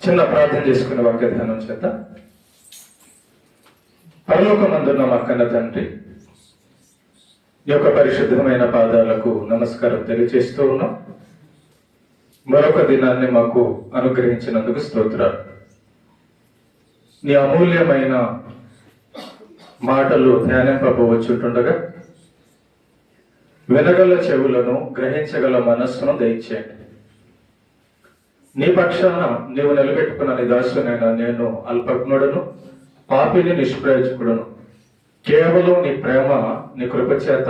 చిన్న ప్రార్థన చేసుకునే వాక్య ధ్యానం చేత. పరలోకమందున్న మా కన్న తండ్రి, ఈ యొక్క పరిశుద్ధమైన పాదాలకు నమస్కారం తెలియజేస్తూ ఉన్నాం. మరొక దినాన్ని మాకు అనుగ్రహించినందుకు స్తోత్రాలు. నీ అమూల్యమైన మాటలు ధ్యానింపబోచుంటుండగా వినగల చెవులను, గ్రహించగల మనస్సును దయచేయండి. నీ పక్షాన నీవు నిలబెట్టుకున్న నీ దాసునైనా నేను అల్పజ్ఞుడను, పాపిని, నిష్ప్రయోజకుడును. కేవలం నీ ప్రేమ, నీ కృప చేత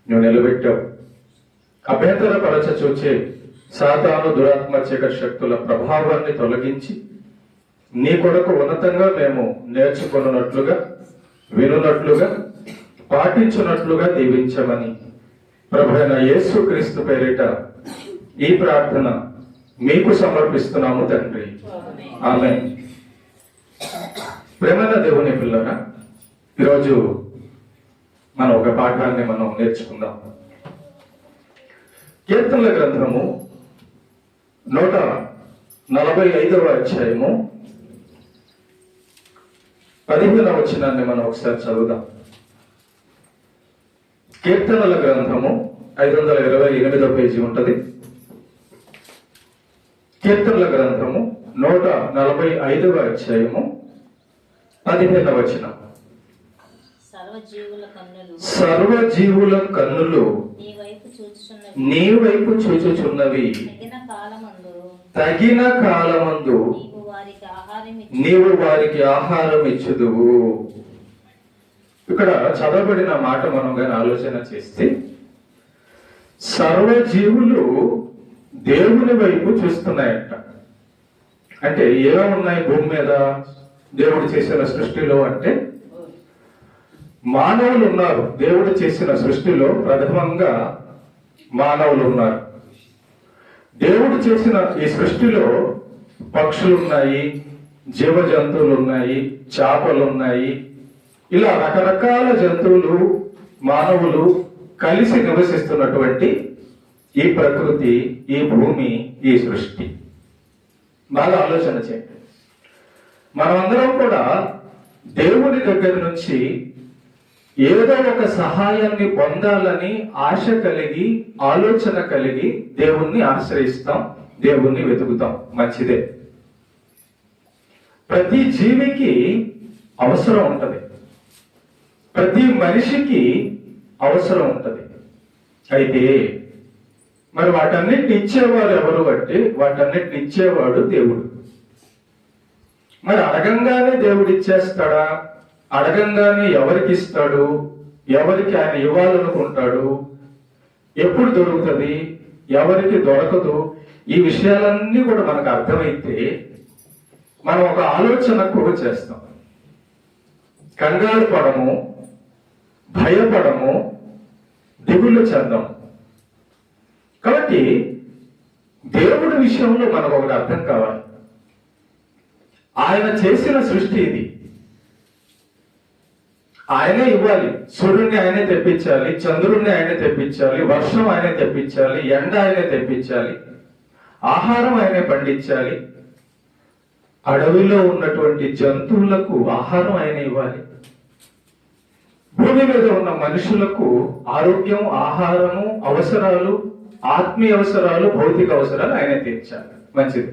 నువ్వు నిలబెట్టావు. అభ్యంతరపరచ చూచే సాతాను, దురాత్మ, చీకటి శక్తుల ప్రభావాన్ని తొలగించి నీ కొరకు ఉన్నతంగా మేము నేర్చుకున్నట్లుగా, వినున్నట్లుగా, పాటించున్నట్లుగా దీవించమని ప్రభువైన యేసు క్రీస్తు పేరిట ఈ ప్రార్థన మీకు సమర్పిస్తున్నాము తండ్రి. ఆమేన్. ప్రేమైన దేవుని పిల్లరా, ఈరోజు మనం ఒక పాఠాన్ని మనం నేర్చుకుందాం. కీర్తనల గ్రంథము 145వ అధ్యాయము 15వ వచనాన్ని మనం ఒకసారి చదువుదాం. కీర్తనల గ్రంథము 528వ పేజీ ఉంటది. కీర్తనల గ్రంథము 145వ అధ్యాయము 15వ వచనం. సర్వజీవుల కన్నులు నీ వైపు చూచుచున్నవి, తగిన కాలమందు నీవు వారికి ఆహారం ఇచ్చుదువు. ఇక్కడ చదవబడిన మాట మనం కానీ ఆలోచన చేస్తే, సర్వజీవులు దేవుని వైపు చూస్తున్నాయంట. అంటే ఏమున్నాయి భూమి మీద దేవుడు చేసిన సృష్టిలో అంటే మానవులు ఉన్నారు. దేవుడు చేసిన సృష్టిలో ప్రథమంగా మానవులు ఉన్నారు. దేవుడు చేసిన ఈ సృష్టిలో పక్షులు ఉన్నాయి, జీవ జంతువులు ఉన్నాయి, చేపలు ఉన్నాయి. ఇలా రకరకాల జంతువులు, మానవులు కలిసి నివసిస్తున్నటువంటి ఈ ప్రకృతి, ఈ భూమి, ఈ సృష్టి. బాగా ఆలోచన చేయండి. మనమందరం కూడా దేవుని దగ్గర నుంచి ఏదో ఒక సహాయాన్ని పొందాలని ఆశ కలిగి, ఆలోచన కలిగి దేవుణ్ణి ఆశ్రయిస్తాం, దేవుణ్ణి వెతుకుతాం. మంచిదే. ప్రతి జీవికి అవసరం ఉంటది, ప్రతి మనిషికి అవసరం ఉంటది. అయితే మరి వాటన్నిటిని ఇచ్చేవారు ఎవరు అంటే, వాటన్నిటిని ఇచ్చేవాడు దేవుడు. మరి అడగంగానే దేవుడు ఇచ్చేస్తాడా? అడగంగానే ఎవరికి ఇస్తాడు? ఎవరికి ఆయన ఇవ్వాలనుకుంటాడు? ఎప్పుడు దొరుకుతుంది? ఎవరికి దొరకదు? ఈ విషయాలన్నీ కూడా మనకు అర్థమైతే మనం ఒక ఆలోచన కూడా చేస్తాం. కంగారు పడము, భయపడము, దిగులు చెందము. కాబట్టి దేవుడి విషయంలో మనకు ఒకటి అర్థం కావాలి. ఆయన చేసిన సృష్టి ఇది. ఆయనే ఇవ్వాలి. సూర్యుడిని ఆయనే తెప్పించాలి, చంద్రుడిని ఆయనే తెప్పించాలి, వర్షం ఆయనే తెప్పించాలి, ఎండ ఆయనే తెప్పించాలి, ఆహారం ఆయనే పండించాలి, అడవిలో ఉన్నటువంటి జంతువులకు ఆహారం ఆయన ఇవ్వాలి, భూమి మీద ఉన్న మనుషులకు ఆరోగ్యం, ఆహారము, అవసరాలు, ఆత్మీయ అవసరాలు, భౌతిక అవసరాలు ఆయనే తీర్చాలి. మంచిది.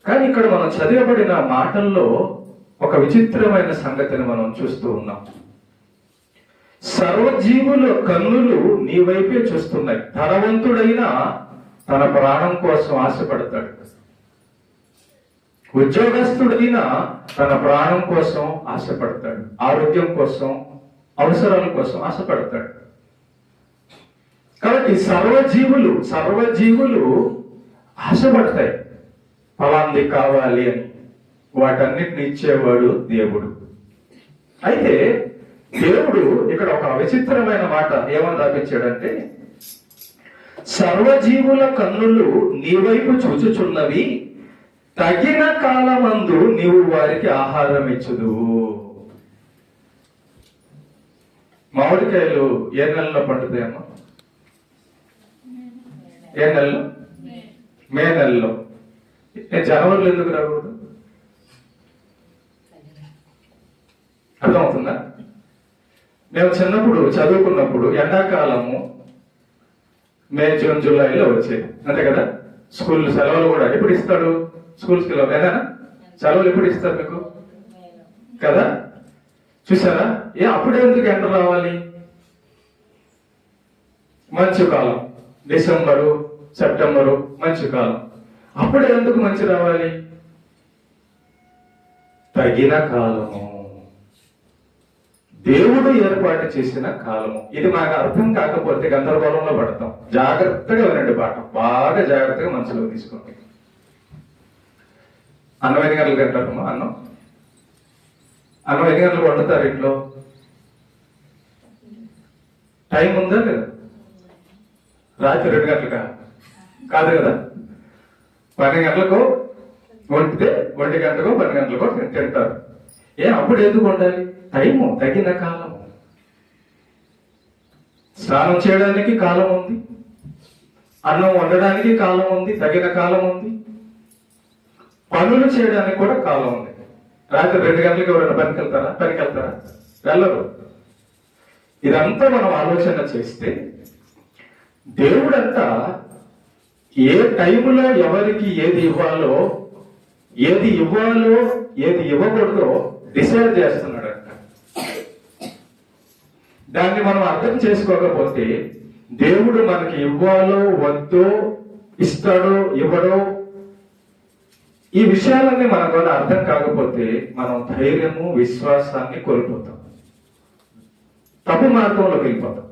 కానీ ఇక్కడ మనం చదివబడిన మాటల్లో ఒక విచిత్రమైన సంగతిని మనం చూస్తూ ఉన్నాం. సర్వజీవుల కన్నులు నీ వైపే చూస్తున్నాయి. ధనవంతుడైన తన ప్రాణం కోసం ఆశపడతాడు, ఉద్యోగస్తుడైన తన ప్రాణం కోసం ఆశపడతాడు, ఆరోగ్యం కోసం, అవసరాల కోసం ఆశపడతాడు. కాబట్టి సర్వజీవులు ఆశపడతాయి, ఫలాంది కావాలి అని. వాటన్నిటిని ఇచ్చేవాడు దేవుడు. అయితే దేవుడు ఇక్కడ ఒక విచిత్రమైన మాట ఏమని రాపించాడంటే, సర్వజీవుల కన్నులు నీ వైపు చూచుచున్నవి, తగిన కాలమందు నీవు వారికి ఆహారం ఇచ్చుదువు. మామిడికాయలు ఏ నెలలో పండుతాయమ్మా? ఏ నెలలో? మే నెలలో. జనవరిలో ఎందుకు రాకూడదు? అర్థమవుతుందా? మేము చిన్నప్పుడు చదువుకున్నప్పుడు ఎండాకాలము మే, జూన్, జూలైలో వచ్చేది, అంతే కదా. స్కూల్ సెలవులు కూడా ఎప్పుడు ఇస్తాడు? స్కూల్ సెలవులు ఏదైనా సెలవులు ఎప్పుడు ఇస్తారు మీకు కదా? చూసారా? అప్పుడే ఎందుకు ఎండ రావాలి? మంచు కాలం, డిసెంబరు, సెప్టెంబరు మంచు కాలం. అప్పుడే ఎందుకు మంచు రావాలి? తగిన కాలము, దేవుడు ఏర్పాటు చేసిన కాలము. ఇది మాకు అర్థం కాకపోతే గందరగోళంలో పడతాం. జాగ్రత్తగా వినండి పాఠం, బాగా జాగ్రత్తగా మనసులో తీసుకోండి. అన్నం ఎన్ని గంటలకు తింటారమ్మా? అన్నం ఎన్ని గంటలకు వండుతారు ఇంట్లో? టైం ఉందా లేదా? రాత్రి 2 గంటలకా? కాదు కదా. 12 గంటలకు వండితే 1 గంటకో 12 గంటలకో తింటారు. అప్పుడు ఎందుకు ఉండాలి? టైము, తగిన కాలము. స్నానం చేయడానికి కాలం ఉంది, అన్నం వండడానికి కాలం ఉంది, తగిన కాలం ఉంది, పనులు చేయడానికి కూడా కాలం ఉంది. రాత్రి 2 గంటలకు ఎవరైనా పనికి వెళ్తారా? వెళ్ళరు. ఇదంతా మనం ఆలోచన చేస్తే దేవుడంతా ఏ టైములో ఎవరికి ఏది ఇవ్వాలో, ఏది ఇవ్వకూడదో డిసైడ్ చేస్తున్నాడంట. దాన్ని మనం అర్థం చేసుకోకపోతే దేవుడు మనకి ఇవ్వాలో వద్దో, ఇస్తాడో ఇవ్వడో, ఈ విషయాలన్నీ మనకు అర్థం కాకపోతే మనం ధైర్యము, విశ్వాసాన్ని కోల్పోతాం, తప్పు మార్గంలోకి వెళ్ళిపోతాం.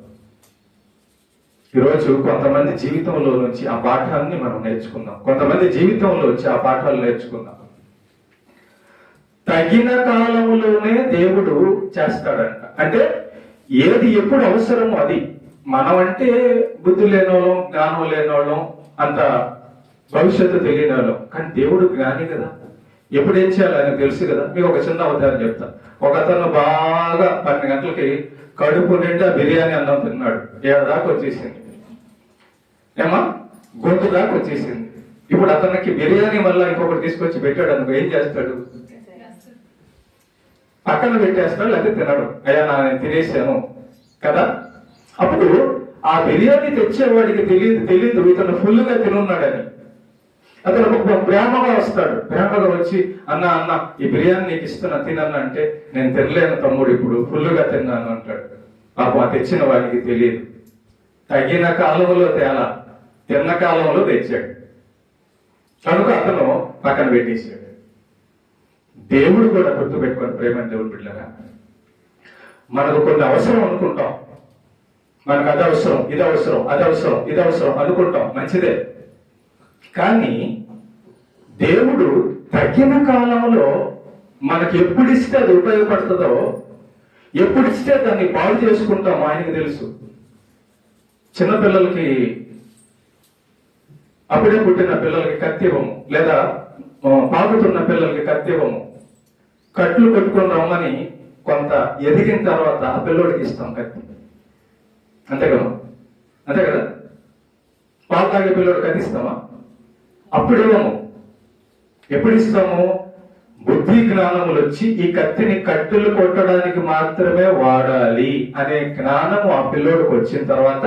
ఈరోజు కొంతమంది జీవితంలో నుంచి ఆ పాఠాన్ని మనం నేర్చుకుందాం. కొంతమంది జీవితంలో వచ్చి ఆ పాఠాలు నేర్చుకుందాం. తగిన కాలంలోనే దేవుడు చేస్తాడంట. అంటే ఏది ఎప్పుడు అవసరమో అది. మనం అంటే బుద్ధి లేనోళ్ళం, జ్ఞానం లేనోళ్ళం, అంత భవిష్యత్తు తెలియని వాళ్ళం. కానీ దేవుడు జ్ఞాని కదా, ఎప్పుడు ఏం చేయాలో ఆయనకు తెలుసు కదా. మీకు ఒక చిన్న అవతారం చెప్తా. ఒక అతను బాగా 12 గంటలకి కడుపు నిండా బిర్యానీ అన్నం తిన్నాడు. 7 దాకా వచ్చేసింది, గొంతు దాకా వచ్చేసింది. ఇప్పుడు అతనికి బిర్యానీ వల్ల ఇంకొకటి తీసుకొచ్చి పెట్టాడు అనుకో, ఏం చేస్తాడు? పక్కన పెట్టేస్తాడు, లేకపోతే తినడు. అయ్యా నేను తినేసాను కదా. అప్పుడు ఆ బిర్యానీ తెచ్చేవాడికి తెలియదు ఇతను ఫుల్గా తినున్నాడని. అతను ప్రేమగా వస్తాడు, ప్రేమగా వచ్చి అన్న ఈ బిర్యానీ నీకు ఇస్తున్నా తినన్నా అంటే, నేను తినలేను తమ్ముడు, ఇప్పుడు ఫుల్గా తిన్నాను అంటాడు. పాపం ఆ తెచ్చిన వాడికి తెలియదు. తగిన కాలంలో తేలా, తిన్న కాలంలో తెచ్చాడు కనుక అతను పక్కన పెట్టేశాడు. దేవుడు కూడా గుర్తుపెట్టుకొని, ప్రేమ దేవుడు బిడ్డలారా, మనకు కొన్ని అవసరం అనుకుంటాం. మనకు అది అవసరం, ఇది అవసరం, అది అవసరం, ఇది అవసరం అనుకుంటాం, మంచిదే. కానీ దేవుడు తగిన కాలంలో మనకి ఎప్పుడు ఇస్తే అది ఉపయోగపడుతుందో, ఎప్పుడు ఇస్తే దాన్ని బాగు చేసుకుంటాం ఆయనకి తెలుసు. చిన్నపిల్లలకి, అప్పుడే పుట్టిన పిల్లలకి కత్తి ఇవ్వము, లేదా పాకుతున్న పిల్లలకి కత్తి ఇవ్వము. కట్లు కట్టుకొని రమ్మని కొంత ఎదిగిన తర్వాత ఆ పిల్లోడికి ఇస్తాం కత్తి, అంతే కదా. పాలు తాగే పిల్లోడు కత్తి ఇస్తామా? అప్పుడు ఇవ్వము. ఎప్పుడు ఇస్తాము? బుద్ధి జ్ఞానములు వచ్చి ఈ కత్తిని కట్టులు కొట్టడానికి మాత్రమే వాడాలి అనే జ్ఞానము ఆ పిల్లోడికి వచ్చిన తర్వాత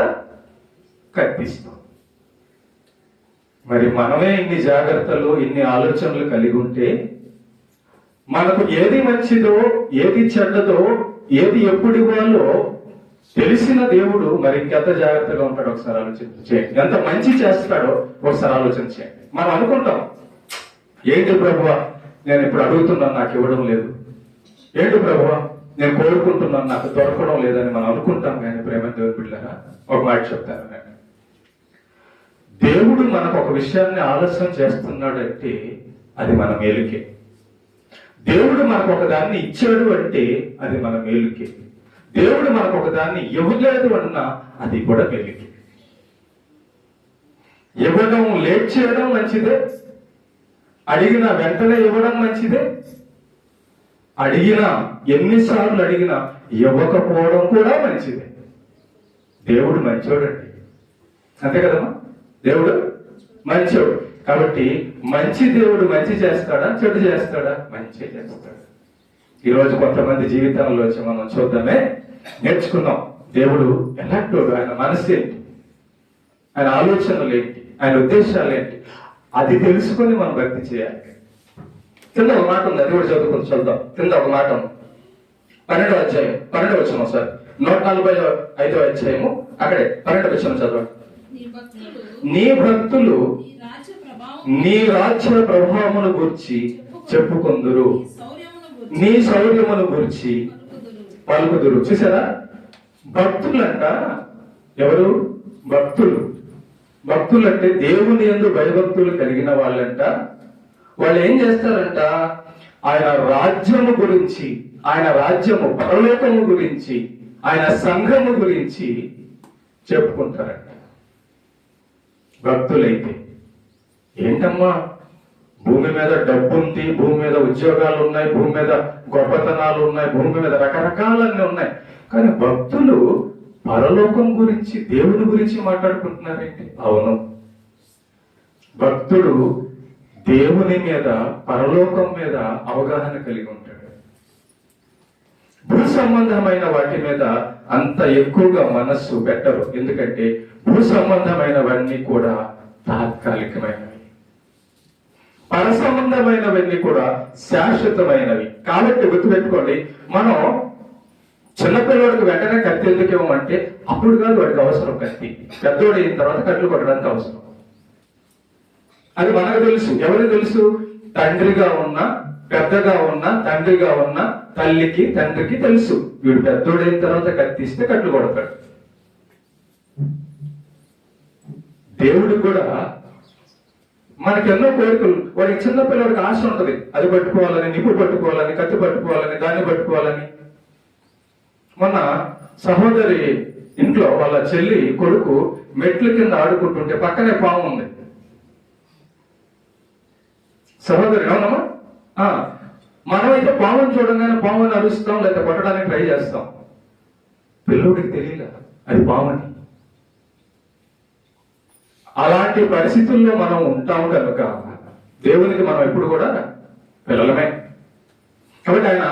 కత్తిస్తాం. మరి మనమే ఇన్ని జాగ్రత్తలు, ఇన్ని ఆలోచనలు కలిగి ఉంటే, మనకు ఏది మంచిదో, ఏది చెడ్డదో, ఏది ఎప్పుడు ఇవ్వాలో తెలిసిన దేవుడు మరి ఇంకెంత జాగ్రత్తగా ఉంటాడో ఒకసారి ఆలోచన చేయండి. ఎంత మంచి చేస్తాడో ఒకసారి ఆలోచన చేయండి. మనం అనుకుంటాం, ఏంటి ప్రభువా నేను ఇప్పుడు అడుగుతున్నాను నాకు ఇవ్వడం లేదు, ఏంటి ప్రభువా నేను కోరుకుంటున్నాను నాకు దొరకడం లేదని మనం అనుకుంటాం. కానీ ప్రేమ దేవుడు బిడ్డలారా, ఒక మాట చెప్తాను నేను. దేవుడు మనకు ఒక విషయాన్ని ఆలస్యం చేస్తున్నాడంటే అది మన మేలుకే. దేవుడు మనకు ఒక దాన్ని ఇచ్చాడు అంటే అది మన మేలుకే. దేవుడు మనకు ఒక దాన్ని ఇవ్వలేదు అన్నా అది కూడా మేలుకే. ఇవ్వడం లేట్ చేయడం మంచిదే, అడిగిన వెంటనే ఇవ్వడం మంచిదే, అడిగినా ఎన్నిసార్లు అడిగినా ఇవ్వకపోవడం కూడా మంచిదే. దేవుడు మంచోడండి, అంతే కదమ్మా. దేవుడు మంచోడు. కాబట్టి మంచి దేవుడు మంచి చేస్తాడా, చెడు చేస్తాడా? మంచి చేస్తాడు. ఈరోజు కొంతమంది జీవితంలో వచ్చి మనం చూద్దామే, నేర్చుకున్నాం దేవుడు ఎలాంటోడు, ఆయన మనసు ఏంటి, ఆయన ఆలోచనలు ఏంటి, ఆయన ఉద్దేశాలు ఏంటి, అది తెలుసుకొని మనం భక్తి చేయాలి. కింద ఒక మాట ఉంది, అది కూడా చదువుకొని చూద్దాం. కింద ఒక మాట ఉంది, 12వ అధ్యాయం 12వ వచనం, సార్ 145వ అధ్యాయము అక్కడే 12వ వచనం చదవండి. నీ భక్తులు నీ రాజ్య ప్రభావమును గురించి చెప్పుకొందురు, నీ శౌర్యమును గురించి పలుకుదురు. చూసారా, భక్తులంట. ఎవరు భక్తులు? భక్తులంటే దేవుని యందు భయభక్తులు కలిగిన వాళ్ళంట. వాళ్ళు ఏం చేస్తారంట, ఆయన రాజ్యము గురించి, ఆయన రాజ్యము పరలోకము గురించి, ఆయన సంఘము గురించి చెప్పుకుంటారంట. భక్తులైతే ఏంటమ్మా, భూమి మీద డబ్బు ఉంది, భూమి మీద ఉద్యోగాలు ఉన్నాయి, భూమి మీద గొప్పతనాలు ఉన్నాయి, భూమి మీద రకరకాలన్నీ ఉన్నాయి, కానీ భక్తులు పరలోకం గురించి, దేవుని గురించి మాట్లాడుకుంటున్నారేంటి? అవును, భక్తుడు దేవుని మీద, పరలోకం మీద అవగాహన కలిగి ఉంటాడు. భూ సంబంధమైన వాటి మీద అంత ఎక్కువగా మనస్సు పెట్టరు. ఎందుకంటే భూ సంబంధమైనవన్నీ కూడా తాత్కాలికమైనవి, పర సంబంధమైనవన్నీ కూడా శాశ్వతమైనవి. కాబట్టి గుర్తుపెట్టుకోండి, మనం చిన్నపిల్లవాడికి వెంటనే కత్తి ఎందుకు ఇవ్వమంటే, అప్పుడు కాదు వాడికి అవసరం కత్తి, పెద్దోడు అయిన తర్వాత కట్లు కొట్టడానికి అవసరం. అది మనకు తెలుసు. ఎవరికి తెలుసు? తండ్రిగా ఉన్న, పెద్దగా ఉన్న, తండ్రిగా ఉన్న తల్లికి, తండ్రికి తెలుసు, వీడు పెద్దోడైన తర్వాత కత్తిస్తే కట్లు కొడతాడు. దేవుడికి కూడా మనకెన్నో కోరికలు. వాడికి చిన్నపిల్లవాడికి ఆశ ఉంటుంది, అది పట్టుకోవాలని, నిప్పు పట్టుకోవాలని, కత్తి పట్టుకోవాలని, దాన్ని పట్టుకోవాలని. మొన్న సహోదరి ఇంట్లో వాళ్ళ చెల్లి కొడుకు మెట్ల కింద ఆడుకుంటుంటే పక్కనే పాము ఉంది. సహోదరి అవునమ్మా, మనమైతే పాముని చూడంగానే పాముని అరుస్తాం, లేదా కొట్టడానికి ట్రై చేస్తాం. పిల్లోడికి తెలియదు అది పాముని. అలాంటి పరిస్థితుల్లో మనం ఉంటాము కనుక దేవునికి మనం ఎప్పుడు కూడా పిల్లలమే. కాబట్టి ఆయన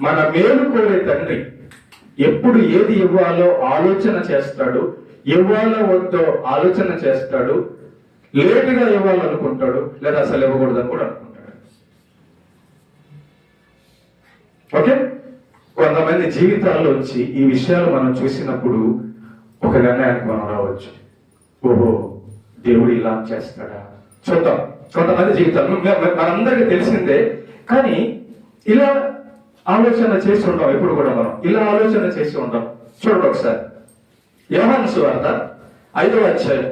మన మేలు కోరే తండ్రి. ఎప్పుడు ఏది ఇవ్వాలో ఆలోచన చేస్తాడు, ఇవ్వాలో వద్దో ఆలోచన చేస్తాడు, లేటుగా ఇవ్వాలనుకుంటాడు, లేదా అసలు ఇవ్వకూడదని కూడా అనుకుంటాడు. ఓకే, కొంతమంది జీవితాల్లో వచ్చి ఈ విషయాలు మనం చూసినప్పుడు ఒక నిర్ణయానికి మనం రావచ్చు, ఓహో దేవుడు ఇలా చేస్తాడా. చూద్దాం, కొంతమంది జీవితాలు మనందరికీ తెలిసిందే, కానీ ఇలా ఆలోచన చేసి ఉంటాం. ఎప్పుడు కూడా మనం ఇలా ఆలోచన చేసి ఉంటాం. చూడండి ఒకసారి, యోహాను సువార్త 5వ అధ్యాయం,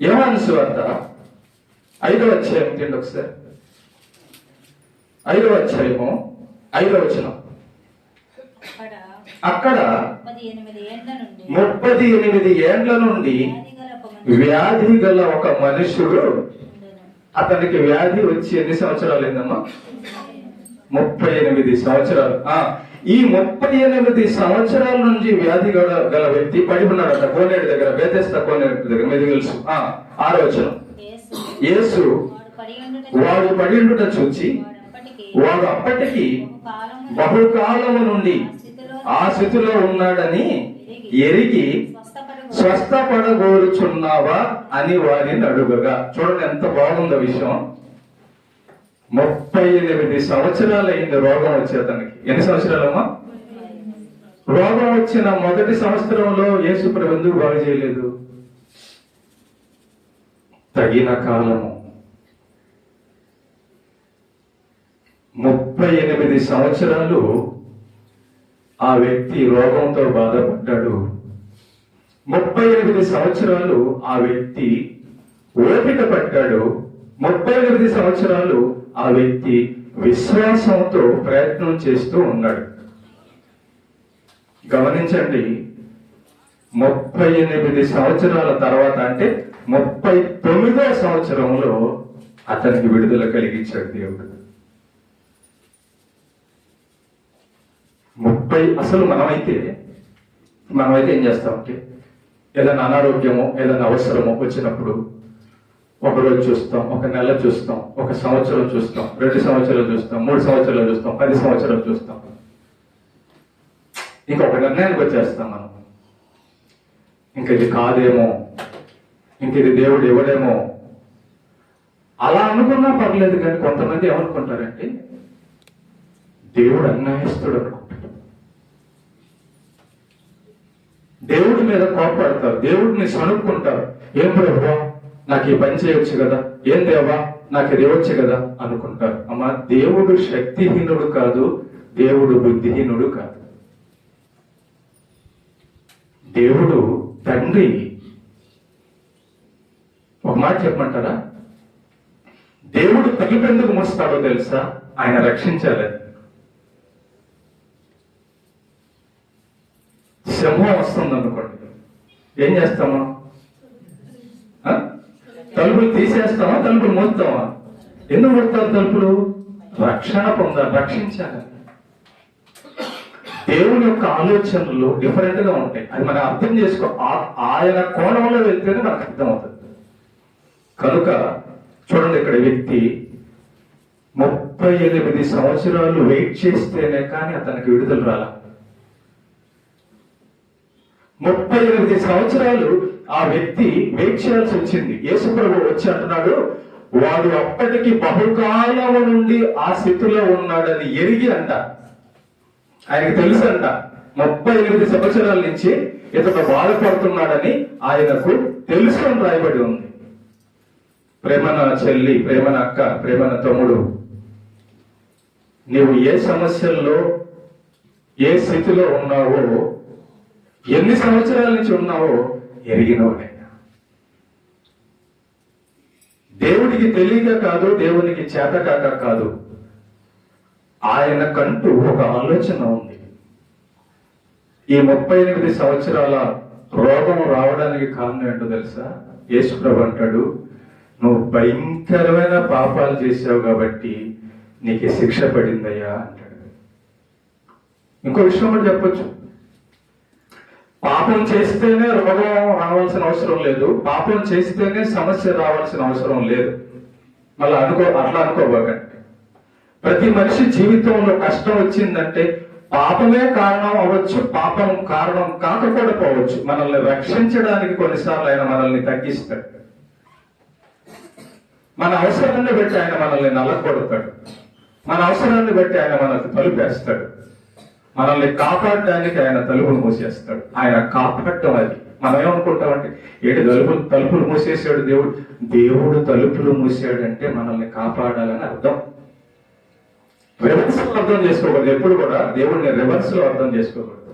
యోహాను సువార్త 5వ అధ్యాయం తిండి ఒకసారి. 5వ అధ్యాయము 5వ వచనం. అక్కడ 38 ఏండ్ల నుండి వ్యాధి గల ఒక మనుషుడు, అతనికి వ్యాధి వచ్చి ఎన్ని సంవత్సరాలు అయిందమ్మా? 38 సంవత్సరాలు. ఈ 38 సంవత్సరాల నుంచి వ్యాధి గల వ్యక్తి పడి ఉన్నాడట కోనేరు దగ్గర, బేతెస్దా కోనేరు దగ్గర. మీద తెలుసు 6వ వచనం. యేసు వాడు పడి ఉండుట చూచి వాడు అప్పటికి బహుకాలము నుండి ఆ స్థితిలో ఉన్నాడని ఎరిగి స్వస్థపడగోరుచున్నావా అని వారిని అడుగగా. చూడండి ఎంత బాగుందో విషయం. 38 సంవత్సరాలు అయింది రోగం వచ్చి అతనికి. ఎన్ని సంవత్సరాలమ్మా? రోగం వచ్చిన మొదటి సంవత్సరంలో యేసు ప్రభు ఎందుకు బాగు చేయలేదు? తగిన కాలము. 38 సంవత్సరాలు ఆ వ్యక్తి రోగంతో బాధపడ్డాడు. 38 సంవత్సరాలు ఆ వ్యక్తి ఓపిక పట్టాడు. 38 సంవత్సరాలు ఆ వ్యక్తి విశ్వాసంతో ప్రయత్నం చేస్తూ ఉన్నాడు. గమనించండి, 38 సంవత్సరాల తర్వాత, అంటే 39వ సంవత్సరంలో అతనికి విడుదల కలిగించాడు దేవుడు. అసలు మనమైతే ఏం చేస్తామంటే, ఏదైనా అనారోగ్యమో ఏదైనా అవసరమో వచ్చినప్పుడు ఒక రోజు చూస్తాం, ఒక నెల చూస్తాం, ఒక సంవత్సరం చూస్తాం, 2 సంవత్సరాలు చూస్తాం, 3 సంవత్సరాలు చూస్తాం, 10 సంవత్సరాలు చూస్తాం. ఇంకొక నిర్ణయానికి వచ్చేస్తాం మనం. ఇంక ఇది కాదేమో, ఇంక ఇది దేవుడు ఇవ్వడేమో. అలా అనుకున్నా పర్లేదు, కానీ కొంతమంది ఏమనుకుంటారంటే దేవుడు అన్యాయస్తుడు అనుకుంటారు. దేవుడి మీద కోపడతారు, దేవుడిని సణుక్కుంటారు. ఏం ప్రభువా నాకు ఈ పని చేయొచ్చు కదా, ఏం దేవా నాకు ఇది ఇవ్వచ్చు కదా అనుకుంటారు. అమ్మా, దేవుడు శక్తిహీనుడు కాదు, దేవుడు బుద్ధిహీనుడు కాదు. దేవుడు తండ్రి. ఒక మాట చెప్పమంటారా? దేవుడు తలుపు ఎందుకు మూస్తాడో తెలుసా? ఆయన రక్షించాలని. సింహం వస్తుంది అనుకోండి, ఏం చేస్తామా? తలుపులు తీసేస్తామా, తలుపులు మూస్తామా? ఎందుకు మూస్తారు తలుపులు? రక్షణ పొందాలి, రక్షించాలి. దేవుని యొక్క ఆలోచనలు డిఫరెంట్ గా ఉంటాయి. అది మనం అర్థం చేసుకో, ఆయన కోణంలో వెళ్తేనే మనకు అర్థం అవుతుంది. కనుక చూడండి, ఇక్కడ వ్యక్తి 38 సంవత్సరాలు వెయిట్ చేస్తేనే కానీ అతనికి విడుదల రాల. 38 సంవత్సరాలు ఆ వ్యక్తి వెయిట్ చేయాల్సి వచ్చింది. యేసుప్రభు వచ్చి అంటున్నాడు, వాడు అప్పటికి బహుకాలం నుండి ఆ స్థితిలో ఉన్నాడని ఎరిగి అంట. ఆయనకు తెలుసు అంట, 38 సంవత్సరాల నుంచి ఇతను బాధపడుతున్నాడని ఆయనకు తెలుసు అని రాయబడి ఉంది. ప్రేమన చెల్లి, ప్రేమన అక్క, ప్రేమన తమ్ముడు, నీవు ఏ సమస్యల్లో ఏ స్థితిలో ఉన్నావో, ఎన్ని సంవత్సరాల నుంచి ఉన్నావో ఎరిగినవాడైనా. దేవుడికి తెలియక కాదు, దేవునికి చేతకాక కాదు, ఆయనకంటూ ఒక ఆలోచన ఉంది. ఈ 38 సంవత్సరాల రోగం రావడానికి కారణం ఏంటో తెలుసా? యేసుప్రభు అంటాడు, నువ్వు భయంకరమైన పాపాలు చేశావు కాబట్టి నీకు శిక్ష పడిందయ్యా అంటాడు. ఇంకో విషయం కూడా చెప్పొచ్చు, పాపం చేస్తేనే రోగం రావాల్సిన అవసరం లేదు, పాపం చేస్తేనే సమస్య రావాల్సిన అవసరం లేదు. మళ్ళీ అట్లా అనుకోబాకండి. ప్రతి మనిషి జీవితంలో కష్టం వచ్చిందంటే పాపమే కారణం అవ్వచ్చు, పాపం కారణం కాకపోవచ్చు. మనల్ని రక్షించడానికి కొన్నిసార్లు ఆయన మనల్ని తగ్గిస్తాడు. మన అవసరాన్ని బట్టి ఆయన మనల్ని నల్లకొడతాడు. మన అవసరాన్ని బట్టి ఆయన మనకు తలుపేస్తాడు. మనల్ని కాపాడడానికి ఆయన తలుపులు మూసేస్తాడు. ఆయన కాపాడటం అది. మనం ఏమనుకుంటామంటే, ఏడు తలుపులు మూసేసాడు దేవుడు. దేవుడు తలుపులు మూసాడంటే మనల్ని కాపాడాలని అర్థం. రివర్స్ లో అర్థం చేసుకోకూడదు. ఎప్పుడు కూడా దేవుడిని రివర్స్ లో అర్థం చేసుకోకూడదు.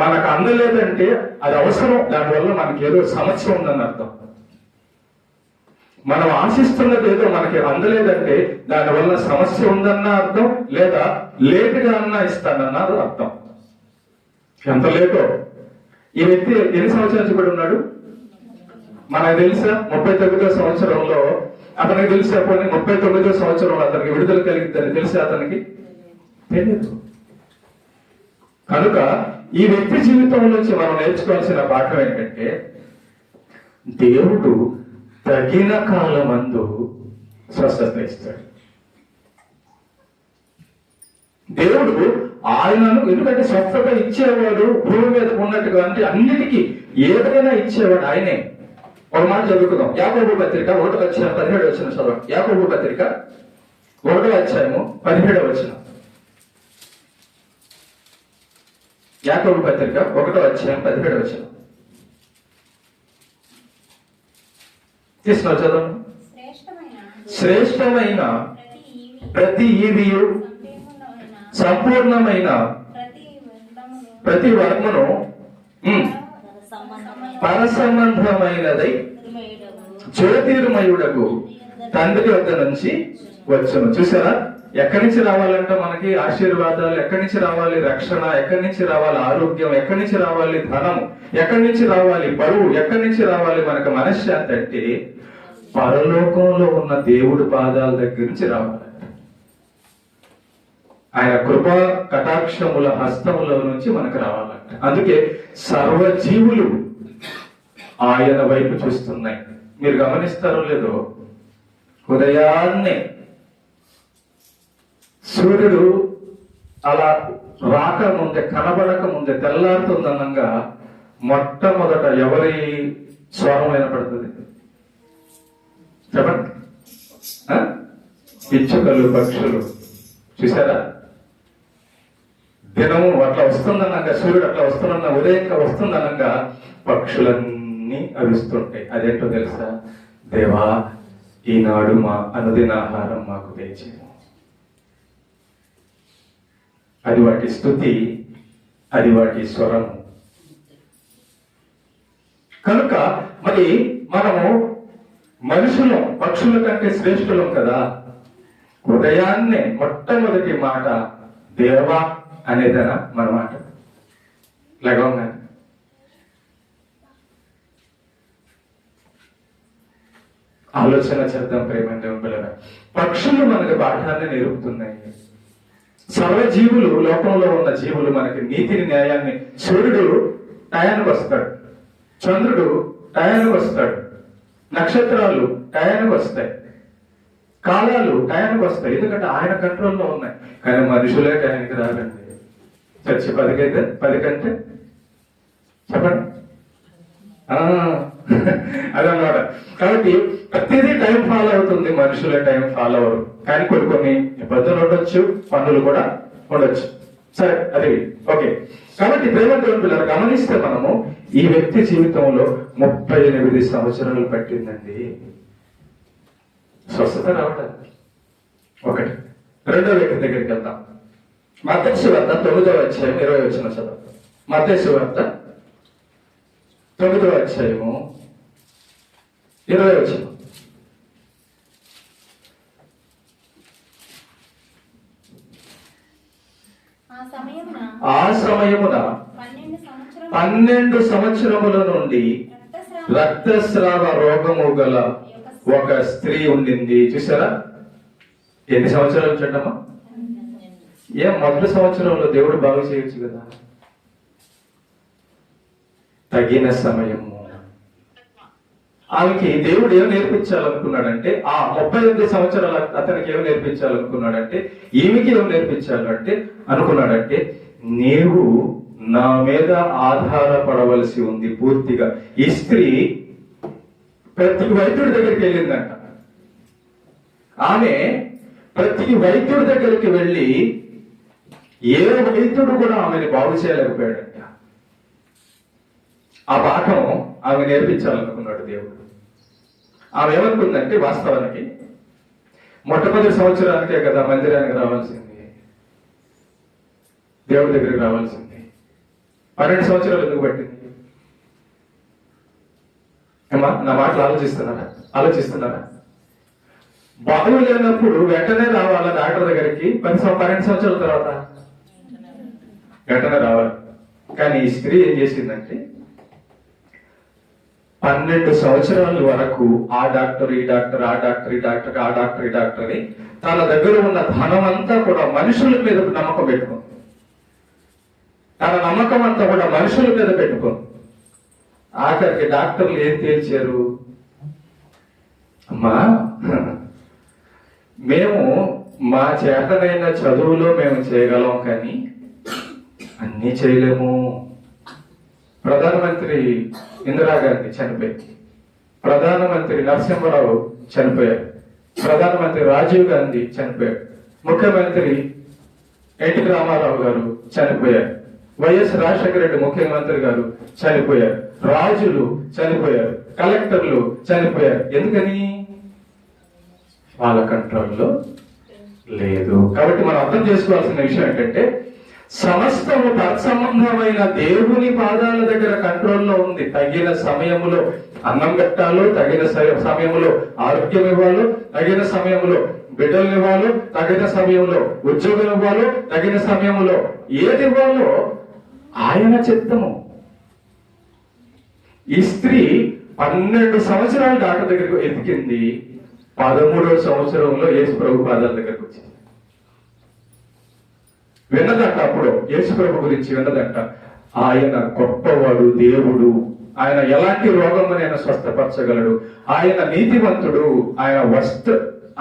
మనకు అందలేదంటే అది అవసరం, దానివల్ల మనకి ఏదో సమస్య ఉందని అర్థం. మనం ఆశిస్తున్నది ఏదో మనకి అందలేదంటే దానివల్ల సమస్య ఉందన్న అర్థం, లేదా లేటుగా అన్నా ఇస్తానన్నది అర్థం. ఎంత లేటో. ఈ వ్యక్తి ఎన్ని సంవత్సరాల నుంచి కూడా ఉన్నాడు మనకు తెలుసా? 39వ సంవత్సరంలో అతనికి తెలిసే, 39వ సంవత్సరంలో అతనికి విడుదల కలిగిద్దని తెలిసి అతనికి తెలియదు. కనుక ఈ వ్యక్తి జీవితం నుంచి మనం నేర్చుకోవాల్సిన పాఠం ఏంటంటే, దేవుడు తగిన కాలమందు స్వస్థత ఇస్తాడు. దేవుడు ఆయనను, ఎందుకంటే స్వస్థత ఇచ్చేవాడు భూమి మీద ఉన్నట్టుగా, అంటే అన్నిటికీ ఏదైనా ఇచ్చేవాడు ఆయనే. ఒక మాట చదువుకుందాం. యాకోబు పత్రిక 1వ అధ్యాయం 17వ వచనం చదవండి. యాకోబు పత్రిక 1వ అధ్యాయము 17వ వచనం. యాకోబు పత్రిక 1వ అధ్యాయం 17వ వచనం తీసుకున్నా చదవండి. శ్రేష్టమైన ప్రతి ఈవియు సంపూర్ణమైన ప్రతి వర్మను పరసంబంధమైనదై జ్యోతిర్మయుడకు తండ్రి వద్ద నుంచి వచ్చును. చూసారా, ఎక్కడి నుంచి రావాలంటే మనకి ఆశీర్వాదాలు, ఎక్కడి నుంచి రావాలి రక్షణ, ఎక్కడి నుంచి రావాలి ఆరోగ్యం, ఎక్కడి నుంచి రావాలి ధనం, ఎక్కడి నుంచి రావాలి బరువు, ఎక్కడి నుంచి రావాలి మనకు మనశ్శాంతి అంటే పరలోకంలో ఉన్న దేవుడి పాదాల దగ్గర నుంచి రావాలి. ఆయన కృపా కటాక్షముల హస్తముల నుంచి మనకు రావాలంట. అందుకే సర్వజీవులు ఆయన వైపు చూస్తున్నాయి. మీరు గమనిస్తారో లేదో, ఉదయాన్నే సూర్యుడు అలా రాకముందే, కనబడక ముందే, తెల్లారుతుందనంగా మొట్టమొదట ఎవరి స్వరం వినపడుతుంది చెప్పండి? పిచ్చుకలు, పక్షులు. చూసారా? దినము అట్లా వస్తుందనగా, సూర్యుడు అట్లా వస్తున్న ఉదయంగా వస్తుందనగా పక్షులన్నీ అరుస్తుంటాయి. అదేంటో తెలుసా? దేవా, ఈనాడు మా అనుదిన ఆహారం మాకు తెచ్చేము. అది వాటి స్తుతి, అది వాటి స్వరము. కనుక మరి మనము మనుషులం పక్షుల కంటే శ్రేష్ఠులం కదా. ఉదయాన్నే మొట్టమొదటి మాట దేవా అనేదనా మన మాట? లేకుండా ఆలోచన చేద్దాం ప్రేమంటే పిల్లలు. పక్షులు మనకు పాఠాన్ని నేర్పుతున్నాయి. సర్వజీవులు, లోకంలో ఉన్న జీవులు మనకి నీతిని, న్యాయాన్ని. సూర్యుడు టయానికి వస్తాడు, చంద్రుడు టయానికి వస్తాడు, నక్షత్రాలు టయానికి వస్తాయి, కాలాలు టయానికి వస్తాయి. ఎందుకంటే ఆయన కంట్రోల్లో ఉన్నాయి. కానీ మనుషులే టయానికి రారండి. చచ్చి 10 కంటే చెప్పండి. అదన్నమాట. కాబట్టి ప్రతిదీ టైం ఫాలో అవుతుంది, మనుషులే టైం ఫాలో అవరు. కానీ కొన్ని ఇబ్బందులు ఉండొచ్చు, పనులు కూడా ఉండొచ్చు. సరే, అది ఓకే. కాబట్టి ప్రేమంతుల పిల్లలు గమనిస్తే మనము ఈ వ్యక్తి జీవితంలో 38 సంవత్సరాలు పట్టిందండి స్వస్థత రావడానికి. ఒకటి. రెండో వ్యక్తి దగ్గరికి వెళ్తాం. మత్తయి సువార్త 9వ అధ్యాయం 20వ వచనం చదువు. మత్తయి సువార్త 9వ అధ్యాయము 20వ వచనం. ఆ సమయమున 12 సంవత్సరముల నుండి రక్తస్రావ రోగము గల ఒక స్త్రీ ఉండింది. చూసారా? ఎన్ని సంవత్సరాలు చూడమ్మా? మొదటి సంవత్సరంలో దేవుడు బాగు చేయొచ్చు కదా. తగిన సమయము. ఆమెకి దేవుడు ఏం నేర్పించాలనుకున్నాడంటే, ఆ 38 సంవత్సరాలు అతనికి ఏం నేర్పించాలనుకున్నాడంటే, ఈమెకి ఏం నేర్పించాలంటే అనుకున్నాడంటే, నీవు నా మీద ఆధారపడవలసి ఉంది పూర్తిగా. ఈ స్త్రీ ప్రతి వైద్యుడి దగ్గరికి వెళ్ళిందంట. ఆమె ప్రతి వైద్యుడి దగ్గరికి వెళ్ళి ఏ వైద్యుడు కూడా ఆమెను బాగు చేయలేకపోయాడంట. ఆ పాఠం ఆమె నేర్పించాలనుకున్నాడు దేవుడు. ఆమె ఏమనుకుందంటే, వాస్తవానికి మొట్టమొదటి సంవత్సరానికే కదా మందిరానికి రావాల్సింది, దేవుడి దగ్గరికి రావాల్సింది. 12 సంవత్సరాలు ఎందుకు పట్టింది? ఏమా, నా మాటలు ఆలోచిస్తున్నారా? బాగు లేనప్పుడు వెంటనే రావాలా డాక్టర్ దగ్గరికి? 12 సంవత్సరాల తర్వాత వెంటనే రావాలి. కానీ ఈ స్త్రీ ఏం చేసిందంటే, 12 సంవత్సరాల వరకు ఆ డాక్టర్, ఈ డాక్టర్, ఆ డాక్టర్, ఈ డాక్టర్, ఆ డాక్టర్, ఈ డాక్టర్ అని తన దగ్గర ఉన్న ధనం అంతా కూడా మనుషుల మీద నమ్మకం పెట్టుకుంది. తన నమ్మకం అంతా కూడా మనుషుల మీద పెట్టుకుంది. ఆఖరికి డాక్టర్లు ఏం తేల్చారు? అమ్మా, మేము మా చేతనైన చదువులో మేము చేయగలం, కానీ అన్నీ చేయలేము. ప్రధానమంత్రి ఇందిరాగాంధీ చనిపోయింది, ప్రధానమంత్రి నరసింహరావు చనిపోయారు, ప్రధానమంత్రి రాజీవ్ గాంధీ చనిపోయారు, ముఖ్యమంత్రి ఎన్టీ రామారావు గారు చనిపోయారు, వైఎస్ రాజశేఖర రెడ్డి ముఖ్యమంత్రి గారు చనిపోయారు, రాజులు చనిపోయారు, కలెక్టర్లు చనిపోయారు. ఎందుకని? వాళ్ళ కంట్రోల్లో లేదు. కాబట్టి మనం అర్థం చేసుకోవాల్సిన విషయం ఏంటంటే, సమస్తము తత్సంబంధమైన దేవుని పాదాల దగ్గర కంట్రోల్లో ఉంది. తగిన సమయంలో అన్నం పెట్టాలో, తగిన సమయంలో ఆరోగ్యం ఇవ్వాలో, తగిన సమయంలో బిడ్డలు ఇవ్వాలో, తగిన సమయంలో ఉద్యోగం ఇవ్వాలో, తగిన సమయంలో ఏది ఇవ్వాలో ఆయన చిత్తము. ఈ స్త్రీ 12 సంవత్సరాలు డాక్టర్ దగ్గరకు ఎదిగింది. 13వ సంవత్సరంలో యేసు ప్రభు పాదాల దగ్గరకు వచ్చింది. విన్నదంట, అప్పుడు యేసు ప్రభు గురించి విన్నదంట. ఆయన గొప్పవాడు, దేవుడు ఆయన ఎలాంటి రోగమునైనా స్వస్థపరచగలడు. ఆయన నీతివంతుడు.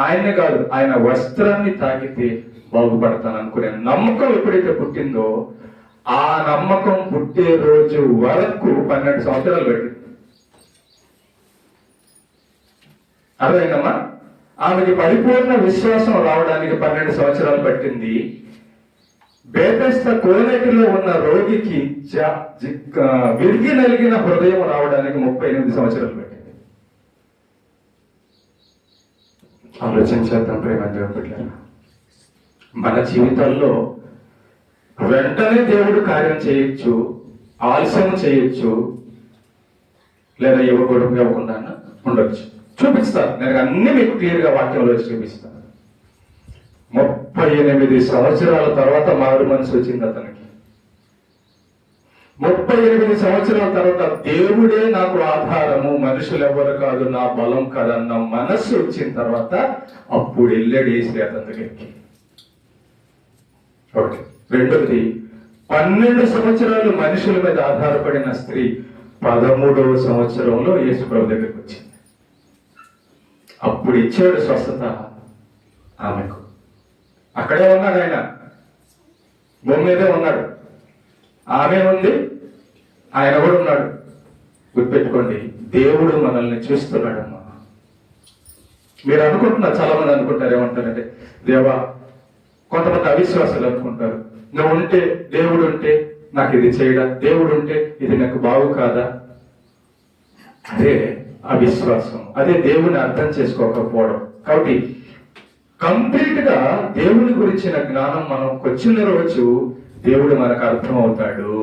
ఆయన్ని కాదు, ఆయన వస్త్రాన్ని తాకితే బాగుపడతాను అనుకునే నమ్మకం ఎప్పుడైతే పుట్టిందో, ఆ నమ్మకం పుట్టే రోజు వరకు 12 సంవత్సరాలు పట్టింది. అర్థమైందమ్మా? ఆమెకి పరిపూర్ణ విశ్వాసం రావడానికి 12 సంవత్సరాలు పట్టింది. బేతెస్దా కోనేటిలో ఉన్న రోగికి విరిగి నలిగిన హృదయం రావడానికి 38 సంవత్సరాలు పట్టింది. ఆలోచించేద్దాం ప్రేమ దేవుడు. మన జీవితాల్లో వెంటనే దేవుడు కార్యం చేయొచ్చు, ఆలస్యం చేయొచ్చు, లేదా ఇవ్వకుండా ఉండొచ్చు. చూపిస్తాను, నేను అన్ని మీకు క్లియర్ గా వాక్యంలో చూపిస్తాను. 38 సంవత్సరాల తర్వాత మారు మనసు వచ్చింది అతనికి. 38 సంవత్సరాల తర్వాత దేవుడే నాకు ఆధారము, మనుషులు ఎవరు కాదు, నా బలం కాదన్న మనస్సు వచ్చిన తర్వాత అప్పుడు వెళ్ళాడు యేసు అతని దగ్గరికి. ఓకే. రెండవది, 12 సంవత్సరాలు మనుషుల మీద ఆధారపడిన స్త్రీ 13వ సంవత్సరంలో యేసు ప్రభు దగ్గరికి వచ్చింది. అప్పుడు ఇచ్చాడు స్వస్థత ఆమెకు. అక్కడే ఉన్నాడు ఆయన, భూమి మీదే ఉన్నాడు. ఆమె ఉంది, ఆయన కూడా ఉన్నాడు. గుర్తుపెట్టుకోండి, దేవుడు మనల్ని చూస్తున్నాడమ్మా. మీరు అనుకుంటున్నారు, చాలా మంది అనుకుంటారు, ఏమంటారంటే, దేవా, కొంతమంది అవిశ్వాసాలు అనుకుంటారు, నువ్వు ఉంటే, దేవుడు ఉంటే నాకు ఇది చేయడా, దేవుడు ఉంటే ఇది నాకు బాగు కాదా. అదే అవిశ్వాసం, అదే దేవుని అర్థం చేసుకోకపోవడం. కాబట్టి కంప్లీట్ గా దేవుని గురించిన జ్ఞానం మనం వచ్చిన రోజు దేవుడు మనకు అర్థం అవుతాడు.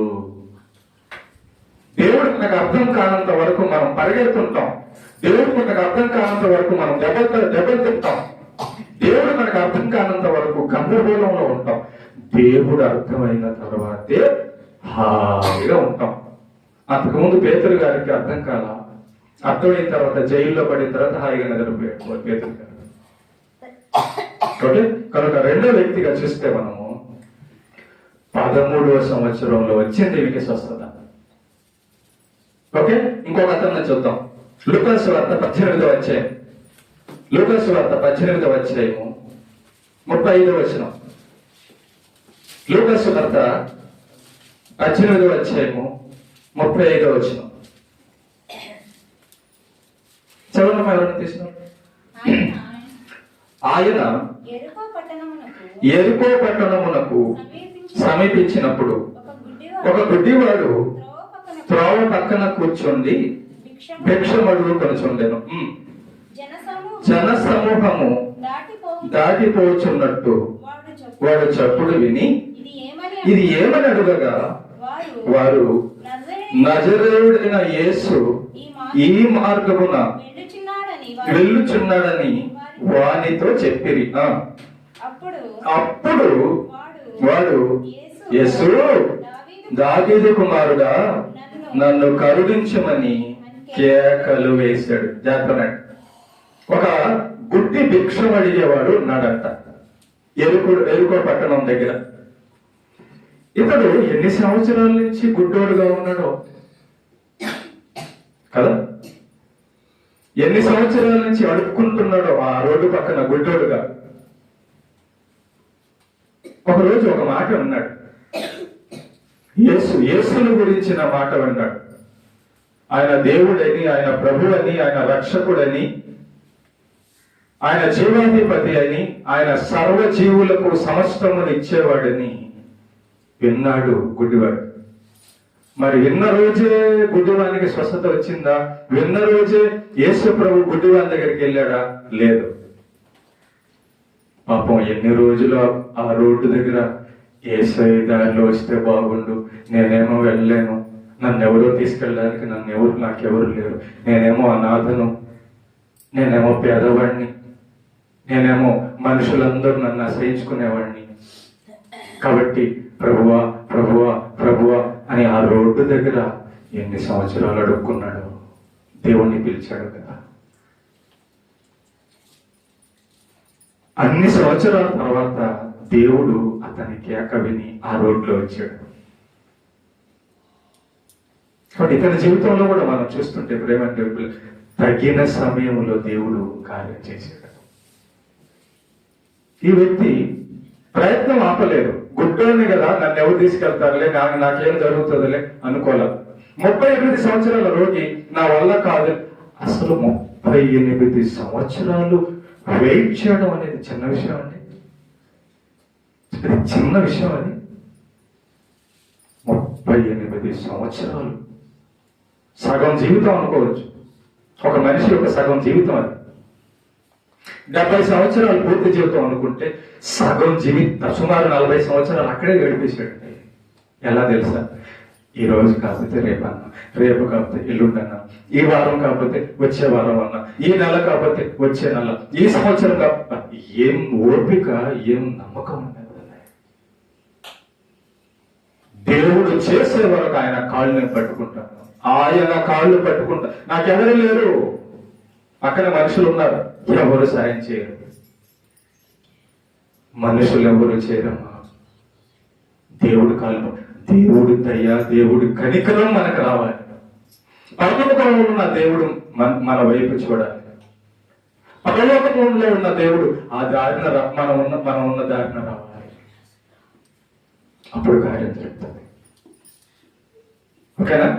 దేవుడు మనకు అర్థం కానంత వరకు మనం పరిగెడుతుంటాం. దేవుడు మనకు అర్థం కానంత వరకు మనం దెబ్బలు తింటాం. దేవుడు మనకు అర్థం కానంత వరకు గందరగోళంలో ఉంటాం. దేవుడు అర్థమైన తర్వాతే హాయిగా ఉంటాం. అంతకుముందు పేతురు గారికి అర్థం కాల, అర్థమైన తర్వాత జైల్లో పడిన తర్వాత హాయిగా నిద్రపోయాడు పేతురు గారు. ఓకే. కనుక రెండో వ్యక్తిగా చూస్తే మనము 13వ సంవత్సరంలో వచ్చింది ఈమెకి స్వస్థత. ఓకే. ఇంకొక అతన్ని చూద్దాం. లూకాసు వార్త 18వ అధ్యాయం. లూకాసు వార్త 18వ అధ్యాయము 35వ వచనం. లూకాసు వార్త 18వ అధ్యాయము 35వ వచనం. చదవండి, ఎవరిని తీసినారు? ఆయన ఎరుకో పట్టణమునకు సమీపించినప్పుడు ఒక గుడ్డివాడు త్రోవ పక్కన కూర్చొని భిక్షమడుగు కొనుచుండెను. జన సమూహము దాటిపోచున్నట్టు వాడు చప్పుడు విని ఇది ఏమని అడుగగా, వారు నజరేయుడైన యేసు ఈ మార్గమున వెళ్ళుచున్నాడని వానితో చెప్పిరి. అప్పుడు వాడు, యేసు, దావీదు కుమారుడా, నన్ను కరుణించమని కేకలు వేశాడు. జాగ్రత్త. ఒక గుడ్డి భిక్షం అడిగేవాడు ఉన్నాడంట ఎరుకో పట్టణం దగ్గర. ఇతడు ఎన్ని సంవత్సరాల నుంచి గుడ్డోడుగా ఉన్నాడో కదా, ఎన్ని సంవత్సరాల నుంచి అడుక్కుంటున్నాడో ఆ రోడ్డు పక్కన గుడ్డోడుగా. ఒకరోజు ఒక మాట అన్నాడు, యేసుని గురించిన మాట అన్నాడు. ఆయన దేవుడని, ఆయన ప్రభు అని, ఆయన రక్షకుడని, ఆయన జీవాధిపతి అని, ఆయన సర్వజీవులకు సమస్తమును ఇచ్చేవాడని విన్నాడు గుడ్డివాడు. మరి విన్న రోజే గుడ్డివానికి స్వస్థత వచ్చిందా? విన్న రోజే యేసు ప్రభు గుడ్డివాని దగ్గరికి వెళ్ళాడా? లేదు. పాపం ఎన్ని రోజులు ఆ రోడ్డు దగ్గర, యేసయ్య దారిలో వస్తే బాగుండు, నేనేమో వెళ్ళలేను, నన్ను ఎవరో తీసుకెళ్ళడానికి నాకెవరు లేరు, నేనేమో అనాథను, నేనేమో పేదవాడిని, నేనేమో మనుషులందరూ నన్ను ఆశ్రయించుకునేవాడిని, కాబట్టి ప్రభువా ప్రభువా ప్రభువా అని ఆ రోడ్డు దగ్గర ఎన్ని సంవత్సరాలు అడుక్కున్నాడు. దేవుణ్ణి పిలిచాడు కదా. అన్ని సంవత్సరాల తర్వాత దేవుడు అతని కేక విని ఆ రోడ్లో వచ్చాడు. కాబట్టి ఇతని జీవితంలో కూడా మనం చూస్తుంటే ప్రేమంటే తగిన సమయంలో దేవుడు కార్యం చేశాడు. ఈ వ్యక్తి ప్రయత్నం ఆపలేదు. గుడ్డోని కదా, నన్ను ఎవరు తీసుకెళ్తారులే, నాకేం జరుగుతుందిలే అనుకోలే. 38 సంవత్సరాల రోగి, నా వల్ల కాదు. అసలు 38 సంవత్సరాలు వెయిట్ చేయడం అనేది చిన్న విషయం అండి. చిన్న విషయం అది. 38 సంవత్సరాలు సగం జీవితం అనుకోవచ్చు. ఒక మనిషి యొక్క సగం జీవితం అది. 70 సంవత్సరాలు పూర్తి జీవితం అనుకుంటే సగం జీవితం సుమారు 40 సంవత్సరాలు అక్కడే గడిపేశాడు. ఎలా తెలుసా? ఈ రోజు కాకపోతే రేపన్నా, రేపు కాకపోతే ఎల్లుండన్నా, ఈ వారం కాకపోతే వచ్చే వారం అన్నా, ఈ నెల కాకపోతే వచ్చే నెల, ఈ సంవత్సరం కాకపోతే. ఏం ఓపిక, ఏం నమ్మకం ఉన్నది. దేవుడు చేసే వరకు ఆయన కాళ్ళని పట్టుకుంటాను, ఆయన కాళ్ళు పట్టుకుంటా. నాకెవరు లేరు, పక్కన మనుషులు ఉన్నారు, ఎవరు సాయం చేయరు. మనుషులు ఎవరు చేయరమ్మా. దేవుడు కాళ్ళు, దేవుడి దయ, దేవుడి కనికరం మనకు రావాలి. పరలోకంలో ఉన్న దేవుడు మన వైపు చూడాలి. పరలోకంలో ఉన్న దేవుడు ఆ దారిన మనం ఉన్న దారిన రావాలి. అప్పుడు కార్యం జరుగుతుంది. ఓకేనా?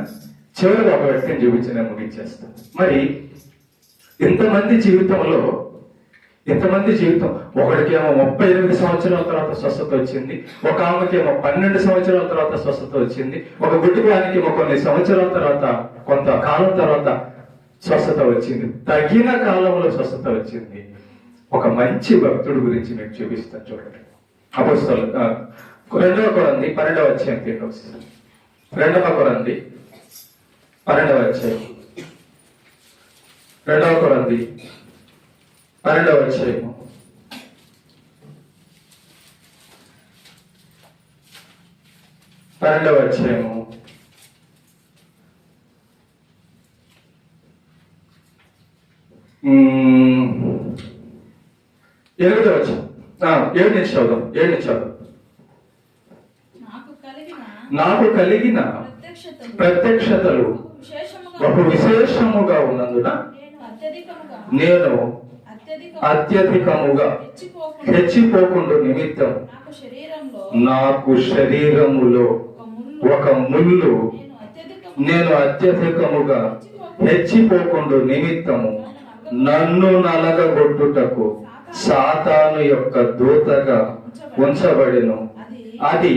చివరిగా ఒక వ్యక్తిని చూపించి నేను ముగించేస్తాను. మరి ఇంతమంది జీవితం, ఒకడికేమో 38 సంవత్సరాల తర్వాత స్వస్థత వచ్చింది, ఒక ఆమెకేమో 12 సంవత్సరాల తర్వాత స్వస్థత వచ్చింది, ఒక గుడ్డివానికి కొన్ని సంవత్సరాల తర్వాత, కొంత కాలం తర్వాత స్వస్థత వచ్చింది, తగిన కాలంలో స్వస్థత వచ్చింది. ఒక మంచి భక్తుడి గురించి మీకు చూపిస్తాను చూడండి. అపోస్తలులు 2వ కొరింథీ 12వ అధ్యాయం 2వ కొరింథీ 12వ అధ్యాయం 2వ కొరింథీ 12వ అధ్యాయం 12వ అధ్యాయం 8వ వచనం. 7 నుంచి చదువు. నాకు కలిగిన ప్రత్యక్షతలు బహు విశేషముగా ఉన్నందున నేను అత్యధికముగా హెచ్చిపోకుండా నిమిత్తం నాకు శరీరములో ఒక ముళ్ళు, నేను అత్యధికముగా హెచ్చిపోకుండా నిమిత్తము నన్ను నలగగొట్టుటకు సాతాను యొక్క దూతగా ఉంచబడెను. అది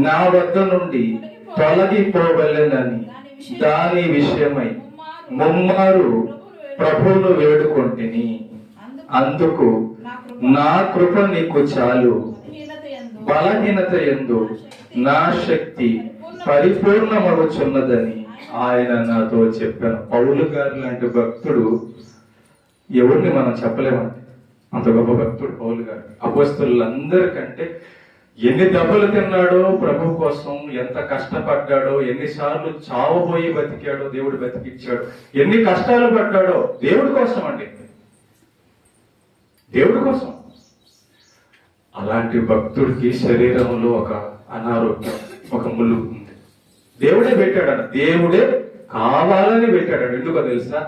నా వద్ద నుండి తొలగిపోవలెనని దాని విషయమై ముమ్మారు ప్రభువును వేడుకొంటిని. అందుకు నా కృప నీకు చాలు, బలహీనత యందు నా శక్తి పరిపూర్ణమగుచున్నదని ఆయన నాతో చెప్పాను. పౌలు గారు లాంటి భక్తుడు ఎవరిని మనం చెప్పలేమండి. అంత గొప్ప భక్తుడు పౌలు గారు. అపోస్తలులందరికంటే ఎన్ని దెబ్బలు తిన్నాడో ప్రభు కోసం, ఎంత కష్టపడ్డాడో, ఎన్నిసార్లు చావబోయి బతికాడో దేవుడు బతికిచ్చాడు, ఎన్ని కష్టాలు పడ్డాడో దేవుడి కోసం అండి, దేవుడి కోసం. అలాంటి భక్తుడికి శరీరంలో ఒక అనారోగ్యం, ఒక ముళ్ళు ఉంది. దేవుడే పెట్టాడు, దేవుడే కావాలని పెట్టాడు. ఎందుకో తెలుసా?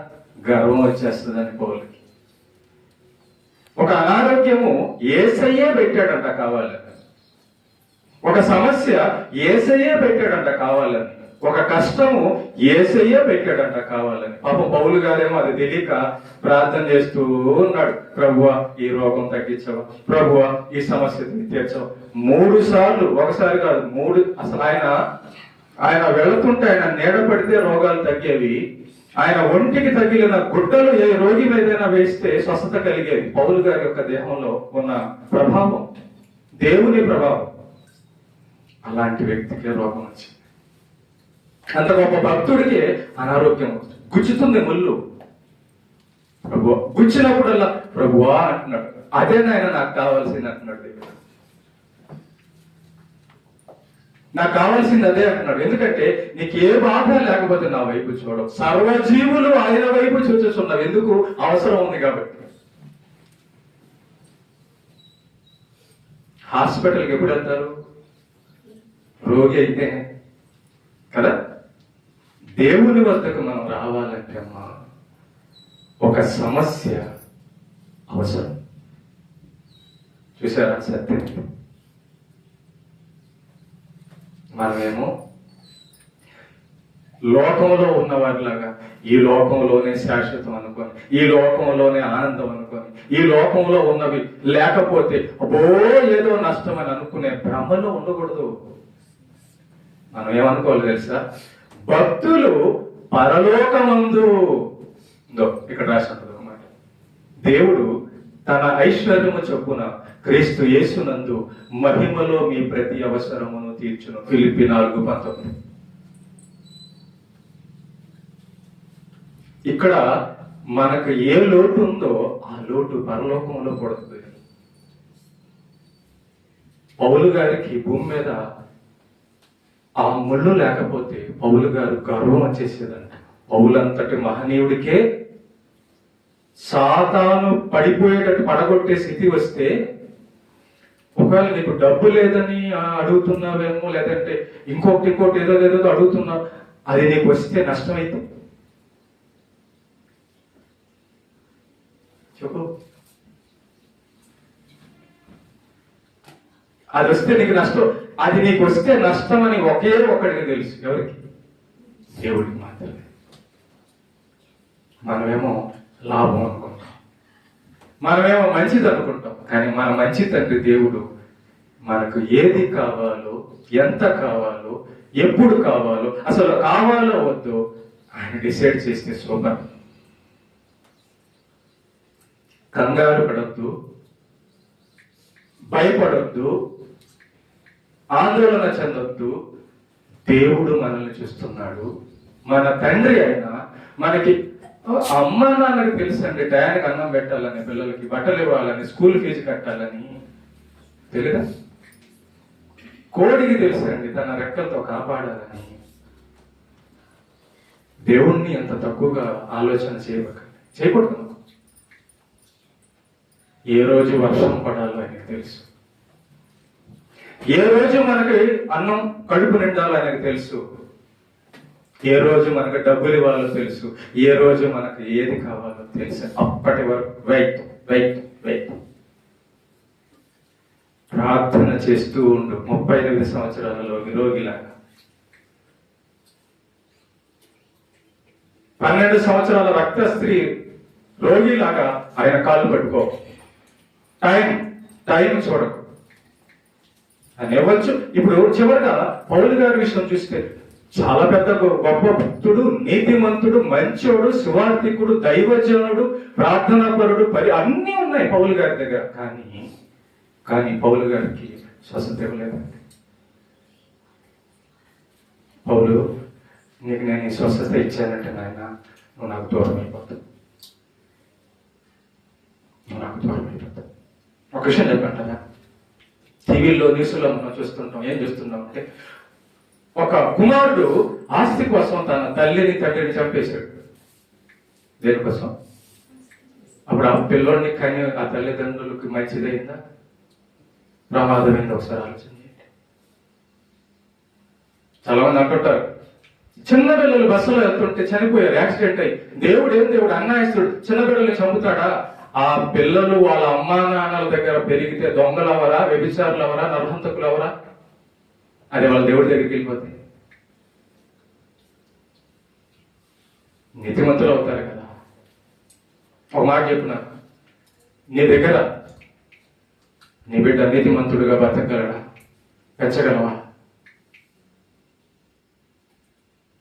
గర్వం వచ్చేస్తుందని పౌలుకి. ఒక అనారోగ్యము యేసయ్యే పెట్టాడంట కావాలని, ఒక సమస్య యేసయ్యే పెట్టాడంట కావాలని, ఒక కష్టము యేసయ్యే పెట్టాడంట కావాలని. పాపం పౌలు గారేమో అది తెలియక ప్రార్థన చేస్తూ ఉన్నాడు. ప్రభువా ఈ రోగం తగ్గించవా, ప్రభువా ఈ సమస్య తీర్చవా. 3 సార్లు, ఒకసారి కాదు 3. అసలు ఆయన వెళుతుంటే ఆయన నీడ పడితే రోగాలు తగ్గేవి. ఆయన ఒంటికి తగిలిన గుడ్డలు ఏ రోగి మీదైనా వేస్తే స్వస్థత కలిగేది. పౌలు గారి యొక్క దేహంలో ఉన్న ప్రభావం, దేవుని ప్రభావం. అలాంటి వ్యక్తికి రోగం వచ్చింది. అంత గొప్ప భక్తుడికి అనారోగ్యం గుచ్చుతుంది ముళ్ళు. ప్రభువా గుచ్చినప్పుడల్లా ప్రభువా అంటున్నాడు. అదే నాయన నాకు కావాల్సింది అంటున్నాడు దేవుడు. నాకు కావాల్సింది అదే అంటున్నాడు. ఎందుకంటే నీకు ఏ బాధ లేకపోతే నా వైపు చూడవు. సర్వజీవులు ఆయన వైపు చూచుచున్నారు. ఎందుకు? అవసరం ఉంది కాబట్టి. హాస్పిటల్కి ఎప్పుడు వెళ్తారు? రోగి అయితే కదా. దేవుని వద్దకు మనం రావాలంటే అమ్మా ఒక సమస్య అవసరం. చూసారా సత్యం? మనమేమో లోకంలో ఉన్నవారిలాగా ఈ లోకంలోనే శాశ్వతం అనుకొని, ఈ లోకంలోనే ఆనందం అనుకొని, ఈ లోకంలో ఉన్నవి లేకపోతే అబ్బో ఏదో నష్టం అని అనుకునే భ్రమలో ఉండకూడదు. మనం ఏమనుకోవాలి తెలుసా? భక్తులు పరలోకమందు ఇక్కడ రాసినప్పుడు ఒక మాట, దేవుడు తన ఐశ్వర్యము చొప్పున క్రీస్తు యేసునందు మహిమలో మీ ప్రతి అవసరమును తీర్చును. ఫిలిప్పీ 4:19. ఇక్కడ మనకు ఏ లోటు ఉందో ఆ లోటు పరలోకంలో పడుతుంది. పౌలు గారికి భూమి మీద ఆ ముళ్ళు లేకపోతే పౌలు గారు గర్వం వచ్చేసేదంట. పౌలంతటి మహనీయుడికే సాతాను పడిపోయేటట్టు పడగొట్టే స్థితి వస్తే, ఒకవేళ నీకు డబ్బు లేదని అడుగుతున్నావేమో, లేదంటే ఇంకోటి ఏదో అడుగుతున్నావు, అది నీకు వస్తే నష్టమైతే చెప్పు. అది వస్తే నీకు నష్టం, అది నీకు వస్తే నష్టం అని ఒకే ఒకడికి తెలుసు. ఎవరికి? దేవుడికి మాత్రమే. మనమేమో లాభం అనుకుంటాం, మనమేమో మంచిది అనుకుంటాం. కానీ మన మంచి తండ్రి దేవుడు మనకు ఏది కావాలో, ఎంత కావాలో, ఎప్పుడు కావాలో, అసలు కావాలో వద్దో ఆయన డిసైడ్ చేస్తే సూపర్. కంగారు పడద్దు, భయపడొద్దు, ఆందోళన చెందొద్దు. దేవుడు మనల్ని చూస్తున్నాడు. మన తండ్రి అయినా మనకి అమ్మ నాన్నకి తెలుసండి టయానికి అన్నం పెట్టాలని, పిల్లలకి బట్టలు ఇవ్వాలని, స్కూల్ ఫీజు కట్టాలని. తెలీదా? కోడికి తెలుసండి తన రెక్కలతో కాపాడాలని. దేవుణ్ణి ఎంత తక్కువగా ఆలోచన చేయకూడదు. ఏ రోజు వర్షం పడాలో ఆయనకు తెలుసు, ఏ రోజు మనకి అన్నం కడుపు నిండాలో ఆయనకు తెలుసు, ఏ రోజు మనకు డబ్బులు ఇవ్వాలో తెలుసు, ఏ రోజు మనకు ఏది కావాలో తెలుసు. అప్పటి వరకు వెయిట్ ప్రార్థన చేస్తూ ఉండు. 38 సంవత్సరాలలో రోగిలాగా, 12 సంవత్సరాల రక్త స్త్రీ రోగిలాగా ఆయన కాళ్ళు పట్టుకో. టైం చూడకు అని ఇవ్వచ్చు. ఇప్పుడు చివరిగా పౌలు గారి విషయం చూస్తే చాలా పెద్ద గొప్ప భక్తుడు, నీతిమంతుడు, మంచోడు, సువార్థికుడు, దైవజనుడు, ప్రార్థనాపరుడు, అన్నీ ఉన్నాయి పౌలు గారి దగ్గర. కానీ పౌలు గారికి స్వస్థత ఇవ్వలేదండి. పౌలు, నీకు నేను ఈ స్వస్థత ఇచ్చానంటే నాయన నువ్వు నాకు దూరం అయిపోతావు. ఒక విషయం చెప్పంటారా? టీవీలో న్యూస్లో మనం చూస్తుంటాం. ఏం చూస్తున్నాం అంటే, ఒక కుమారుడు ఆస్తి కోసం తన తల్లిని తండ్రిని చంపేశాడు. దేనికోసం? అప్పుడు ఆ పిల్లోడిని కానీ ఆ తల్లిదండ్రులకి మంచిదైందా, ప్రమాదమైంది? ఒకసారి ఆలోచన చేయండి. చాలా మంది అంటుంటారు, చిన్న పిల్లలు బస్సులో వెళ్తుంటే చనిపోయారు, యాక్సిడెంట్ అయ్యి. దేవుడు అన్యాయస్తుడు, చిన్న పిల్లల్ని చంపుతాడా? ఆ పిల్లలు వాళ్ళ అమ్మా నాన్నల దగ్గర పెరిగితే దొంగలవరా, వ్యభిచారులవరా, నరహంతకులవరా? అది వాళ్ళ దేవుడి దగ్గరికి వెళ్ళిపోతే నీతిమంతులు అవుతారు కదా. ఒక మాట చెప్పిన, నీ దగ్గర నీ బిడ్డ నీతిమంతుడుగా బతకగలడా, పెంచగలవా?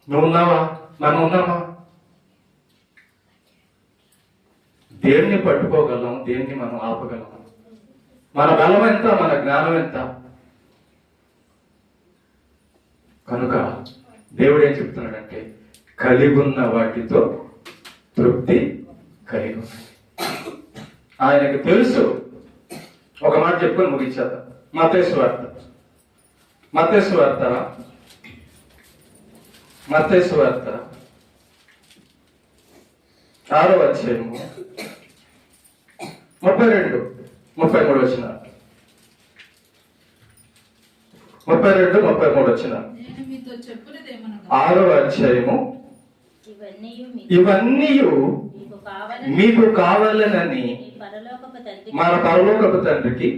నువ్వు ఉన్నావా? మనం ఉన్నామా? దేన్ని పట్టుకోగలం, దేన్ని మనం ఆపగలం? మన బలం ఎంత, మన జ్ఞానం ఎంత? కనుక దేవుడు ఏం చెప్తున్నాడంటే, కలిగున్న వాటితో తృప్తి కలిగి ఉంది. ఆయనకు తెలుసు. ఒక మాట చెప్పుకొని ముగించేద్దాం. మత్తయి సువార్త 6వ అధ్యాయము 32-33 వచనాలు. 32-33 వచనాలు. 6వ అధ్యాయము ఇవన్నీ మీకు కావాలనని మన పరలోకపు తండ్రికి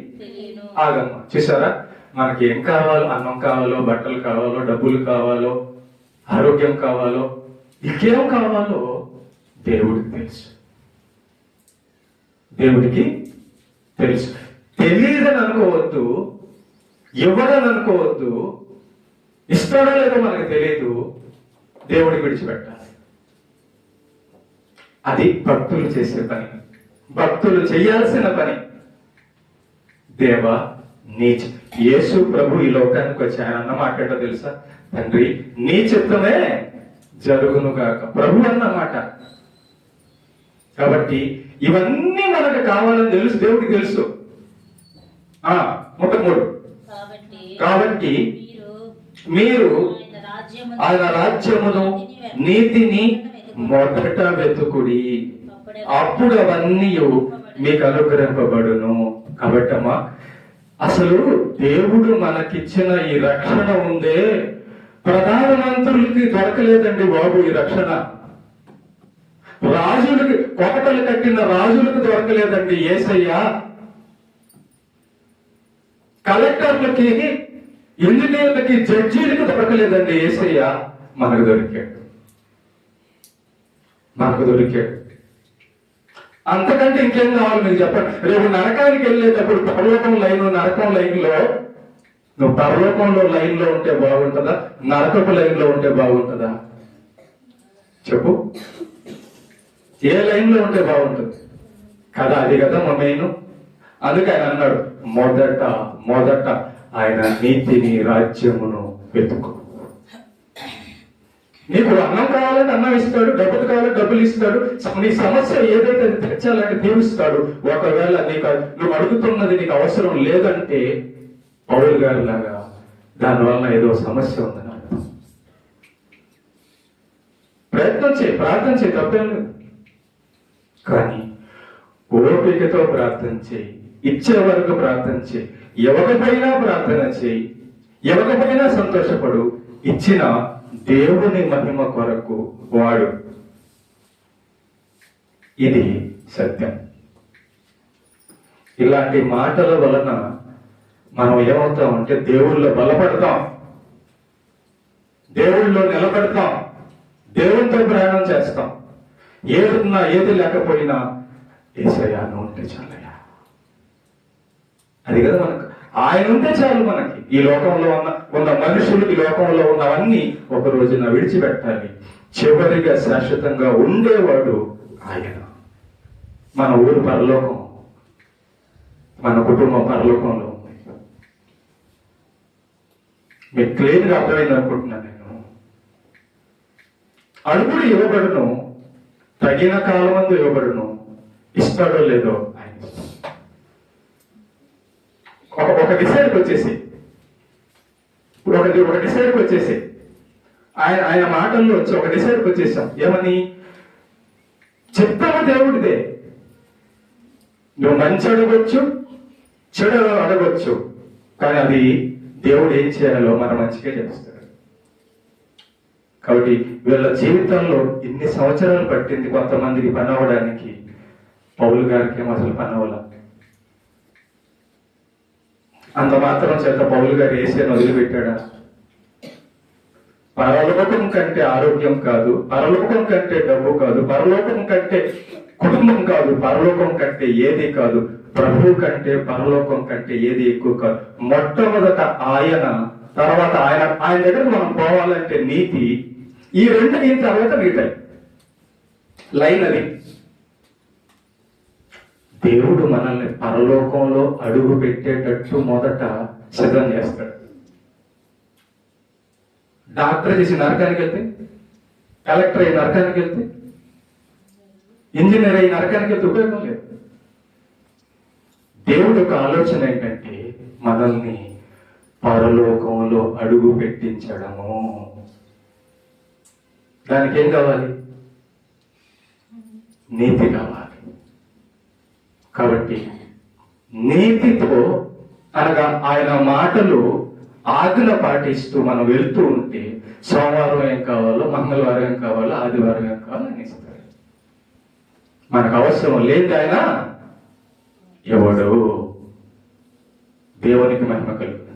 ఆగమ్మ. చూసారా, మనకి ఏం కావాలో, అన్నం కావాలో, బట్టలు కావాలో, డబ్బులు కావాలో, ఆరోగ్యం కావాలో, ఇంకేం కావాలో దేవుడికి తెలుసు. దేవుడికి తెలుసు. తెలియదని అనుకోవద్దు, ఇవ్వడని అనుకోవద్దు. ఇస్తాడో లేదో మనకు తెలియదు, దేవుడికి విడిచిపెట్టాలి. అది భక్తులు చేసే పని, భక్తులు చేయాల్సిన పని. దేవా, యేసు ప్రభు ఈ లోకానికి వచ్చి ఆయన అన్న మాట ఏంటో తెలుసా? తండ్రి, నీ చిత్తమే జరుగును గాక. ప్రభు అన్నమాట. కాబట్టి ఇవన్నీ మనకు కావాలని తెలుసు, దేవుడికి తెలుసు. 33. కాబట్టి మీరు ఆయన రాజ్యమును నీతిని మొదట వెతుకుడి, అప్పుడు అవన్నీ మీకు అనుగ్రహింపబడును. కాబట్టి అమ్మా, అసలు దేవుడు మనకిచ్చిన ఈ రక్షణ ఉందే, ప్రధానమంత్రులకి దొరకలేదండి బాబు ఈ రక్షణ. రాజులకి, కోటలు కట్టిన రాజులకు దొరకలేదండి యేసయ్య. కలెక్టర్లకి, ఇంజనీర్లకి, జడ్జీలకు దొరకలేదండి యేసయ్య. మనకు దొరికాడు, మనకు దొరికాడు. అంతకంటే ఇంకేం కావాలి మీకు చెప్పండి? రేపు నరకానికి వెళ్ళేటప్పుడు పరలోకం లైన్, నరకం లైన్ లో నువ్వు పరలోకంలో లైన్ లో ఉంటే బాగుంటుందా, నరకపు లైన్ లో ఉంటే బాగుంటుందా? చెప్పు, ఏ లైన్ లో ఉంటే బాగుంటుంది కదా? అది కదా మా మెయిన్. అందుకే ఆయన అన్నాడు, మొదట ఆయన నీతిని, రాజ్యమును వెతుకు. నీకు అన్నం కావాలంటే అన్నం ఇస్తాడు, డబ్బులు కావాలంటే డబ్బులు ఇస్తాడు. నీ సమస్య ఏదైతే తెచ్చాలంటే తీరుస్తాడు. ఒకవేళ నువ్వు అడుగుతున్నది నీకు అవసరం లేదంటే పౌలు గారి లాగా దానివల్ల ఏదో సమస్య ఉందని అర్థం. ప్రయత్నం చేయి, ప్రార్థన చేయి, తప్పేం లేదు. కానీ ఓపికతో ప్రార్థన చేయి, ఇచ్చే వరకు ప్రార్థన చేయి, ఎవరిపైనా ప్రార్థన చేయి, ఎవరిపైనా సంతోషపడు. ఇచ్చిన దేవుని మహిమ కొరకు వాడు. ఇది సత్యం. ఇలాంటి మాటల వలన మనం ఏమవుతామంటే దేవుళ్ళో బలపడతాం, దేవుళ్ళో నిలబడతాం, దేవునితో ప్రయాణం చేస్తాం. ఏదున్నా ఏది లేకపోయినా యేసయ్యా నువ్వు ఉంటే చాలయ్యా. అది కదా మనకు, ఆయన ఉంటే చాలు. మనకి ఈ లోకంలో ఉన్న మనుషులు, ఈ లోకంలో ఉన్నవన్నీ ఒక రోజున విడిచిపెట్టాలి. చివరిగా శాశ్వతంగా ఉండేవాడు ఆయన. మన ఊరు పరలోకం, మన కుటుంబం పరలోకంలో ఉంది. మీకు క్లియర్గా అర్థమైంది అనుకుంటున్నాను నేను. అడుగుడు ఇవ్వబడును, తగిన కాలమందు ఇవ్వబడును. ఇస్తాడో లేదో ఆయన. ఒక డిసైడ్కి వచ్చేసి ఒక డిసైడ్కి వచ్చేసి ఆయన మాటల్లో వచ్చి ఒక డిసైడ్కి వచ్చేసాం. ఏమని? చిత్తము దేవుడిదే. నువ్వు మంచి అడగొచ్చు, చెడు అడగొచ్చు, కానీ అది దేవుడు ఏం చేయాలో మన మంచిగా చేస్తాడు. కాబట్టి వీళ్ళ జీవితంలో ఇన్ని సంవత్సరాలు పట్టింది కొంతమందికి పని అవ్వడానికి. పౌలు గారికి ఏమో అసలు పని అవ్వాల. అంత మాత్రం చేత పౌలు గారు యేసుని వదిలిపెట్టాడా? పరలోకం కంటే ఆరోగ్యం కాదు, పరలోకం కంటే డబ్బు కాదు, పరలోకం కంటే కుటుంబం కాదు, పరలోకం కంటే ఏది కాదు, ప్రభు కంటే పరలోకం కంటే ఏది ఎక్కువ కాదు. మొట్టమొదట ఆయన, తర్వాత ఆయన దగ్గరకు మనం పోవాలంటే నీతి. ఈ రెండు దీని తర్వాత మిగతాయి లైన్. అది దేవుడు మనల్ని పరలోకంలో అడుగు పెట్టేటట్టు మొదట సిద్ధం చేస్తాడు. డాక్టర్ చేసి నరకానికి వెళ్తే, కలెక్టర్ అయి నరకానికి వెళ్తే, ఇంజనీర్ అయి నరకానికి వెళ్తే ఉపయోగం లేదు. దేవుడు ఒక ఆలోచన ఏంటంటే మనల్ని పరలోకంలో అడుగు పెట్టించడము. దానికి ఏం కావాలి? నీతి కావాలి. కాబట్టి నీతితో అనగా ఆయన మాటలు ఆజ్ఞ పాటిస్తూ మనం వెళ్తూ ఉంటే సోమవారం ఏం కావాలో, మంగళవారం ఏం కావాలో, ఆదివారం ఏం కావాలో అని ఇస్తాడు. మనకు అవసరం లేదు ఆయన ఎవడు. దేవునికి మహిమ కలుగు.